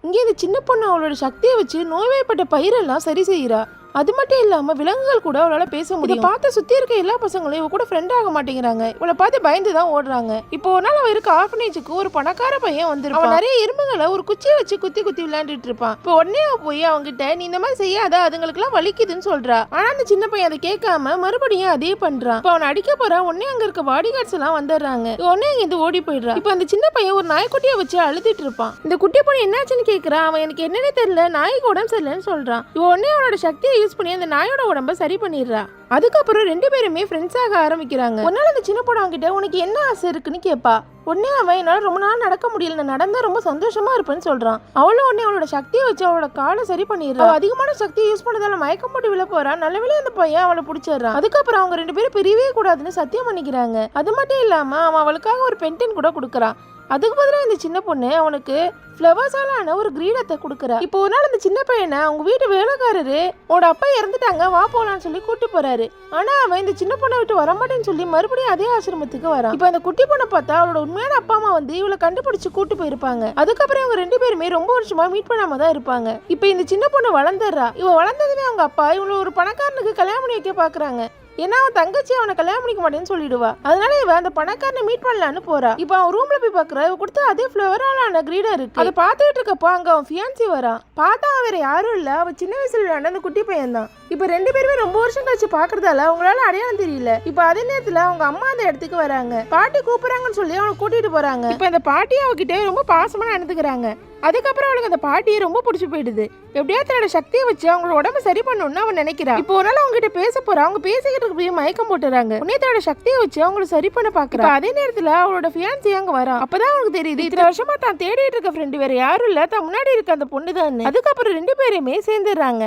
இங்கே இந்த சின்ன பொண்ணு அவளோட சக்தியை வச்சு நோய்வாய்ப்பட்ட பயிரெல்லாம் சரி செய்யறா. அது மட்டும் இல்லாம விலங்குகள் கூட அவளால பேச முடியும். பார்த்து சுத்தி இருக்க எல்லா பசங்களும் இவ கூட ஃப்ரெண்ட் ஆக மாட்டேங்கிறாங்க. இவளை பார்த்து பயந்து தான் ஓடுறாங்க. இப்போ ஒரு நாள் அவ இருக்க ஆர்ஃபனேஜுக்கு ஒரு பணக்கார பையன் வந்திருப்பான். அவன் நிறைய எறும்புகளை ஒரு குச்சியை வச்சு குத்தி குத்தி விளையாண்டுட்டு இருப்பான். இப்போ உடனே அவ போய் அவங்கிட்ட நீ இந்த மாதிரி செய்யாத, அதுங்களுக்கு எல்லாம் வலிக்குதுன்னு சொல்றா. ஆனா அந்த சின்ன பையன் அதை கேட்காம மறுபடியும் அதே பண்றான். இப்போ அவன் அடிக்க போறான். உடனே அங்க இருக்க பாடி கார்ட்ஸ் எல்லாம் வந்துடுறாங்க. உடனே இங்க இருந்து ஓடி போயிடுறான். இப்போ அந்த சின்ன பையன் ஒரு நாய்க்குட்டியை வச்சு அழுதுட்டு இருப்பான். இந்த குட்டி பொண்ணு என்னாச்சுன்னு கேட்கறான். அவன் எனக்கு என்னன்னே தெரியல, நாய்க்கு உடம்பு சரியில்லைன்னு சொல்றான். உடனே அவனோட சக்தியை யூஸ் பண்ணி அந்த நாயோட உடம்ப சரி பண்ணிடுறா. அதுக்கப்புறம் ரெண்டு பேருமே ஃப்ரெண்ட்ஸாக ஆரம்பிக்கிறாங்க. ஒரு நாள் அந்த சின்ன பொண்ணு அவங்கிட்ட உனக்கு என்ன ஆசை இருக்குன்னு கேட்பா. உடனே அவன் என்னால ரொம்ப நாள் நடக்க முடியல, நான் நடந்தா ரொம்ப சந்தோஷமா இருப்பேன்னு சொல்றான். அவளும் உடனே அவளோட சக்தியை வச்சு அவளோட காலை சரி பண்ணிடுறா. அதிகமான சக்தியை யூஸ் பண்ணதால மயக்கம் போட்டு விழ போறான். நல்ல வேளையா அந்த பையன் அவளை பிடிச்சிடுறான். அதுக்கப்புறம் அவங்க ரெண்டு பேரும் பிரியவே கூடாதுன்னு சத்தியம் பண்ணிக்கிறாங்க. அது மட்டும் இல்லாம அவன் அவளுக்காக ஒரு பென்டன் கூட கொடுக்குறான். அதுக்கு பதிலாக இந்த சின்ன பொண்ணு அவனுக்கு ஃப்ளவர்ஸால ஆன ஒரு கிரீடத்தை கொடுக்குறா. இப்போ ஒரு நாள் இந்த சின்ன பையனை அவங்க வீட்டு வேலைக்காரரு உன்னோட அப்பா இறந்துட்டாங்க வா போலான்னு சொல்லி கூட்டு போறாரு. ஆனா அவன் இந்த சின்ன பொண்ணை விட்டு வரமாட்டேன்னு சொல்லி மறுபடியும் அதே ஆசிரமத்துக்கு வரான். இப்போ அந்த குட்டி பொண்ணை பார்த்தா அவளோட உண்மையான அப்பா அம்மா வந்து இவளை கண்டுபிடிச்சு கூட்டு போயிருப்பாங்க. அதுக்கப்புறம் இவங்க ரெண்டு பேருமே ரொம்ப வருஷமா மீட் பண்ணாம தான் இருப்பாங்க. இப்போ இந்த சின்ன பொண்ணு வளர்ந்துடுறா. இவ வளர்ந்ததுமே அவங்க அப்பா இவளை ஒரு பணக்காரனுக்கு கல்யாணம் பண்ணி வைக்க பாக்குறாங்க. ஏன்னா அவன் தங்கச்சி அவனை கல்யாணம் பண்ணிக்க மாட்டேன்னு சொல்லிடுவா. அதனால இவன் அந்த பணக்காரனை மீட் பண்ணலான்னு போறா. இப்போ அவன் ரூம்ல போய் பாக்குற இவ கொடுத்த அதே ஃப்ளவரான கிரீடம் இருக்கு. அதை பார்த்துட்டு இருக்கப்போ அங்க அவன் ஃபியான்சி வரான். பார்த்தா அவன் வேற யாரும் இல்ல, அவன் சின்ன வயசுல விளையாண்ட அந்த குட்டி பையன் தான். இப்போ ரெண்டு பேருமே ரொம்ப வருஷம் கழிச்சு பாக்குறதால அவங்களால அடையாளம் தெரியல. இப்போ அதே நேரத்துல அவங்க அம்மா அந்த இடத்துக்கு வராங்க. பாட்டி கூப்பிடுறாங்கன்னு சொல்லி அவனை கூட்டிட்டு போறாங்க. இப்போ அந்த பாட்டி அவகிட்ட ரொம்ப பாசமா நடந்துக்கிறாங்க. அதுக்கப்புறம் அவளுக்கு அந்த பாட்டியை ரொம்ப பிடிச்சி போயிடுது. எப்படியா தன்னோட சக்தியை வச்சு அவங்களோட உடம்பு சரி பண்ணணும்னு அவன் நினைக்கிறா. இப்போ ஒரு நாள் அவங்க கிட்ட பேச போறா. அவங்க பேசிக்கிட்டு இருக்க மயக்கம் போட்டுறாங்க. உடனே தன்னோட சக்தியை வச்சு அவங்கள சரி பண்ண பாக்குறா. அதே நேரத்துல அவளோட ஃபியான்சி அங்க வரா. அப்பதான் அவனுக்கு தெரியுது இத்தனை வருஷமா தான் தேடிட்டு இருக்க ஃப்ரெண்டு வேற யாரும் இல்ல, தான் முன்னாடி இருக்க அந்த பொண்ணு தான். அதுக்கப்புறம் ரெண்டு பேருமே சேர்ந்துடுறாங்க.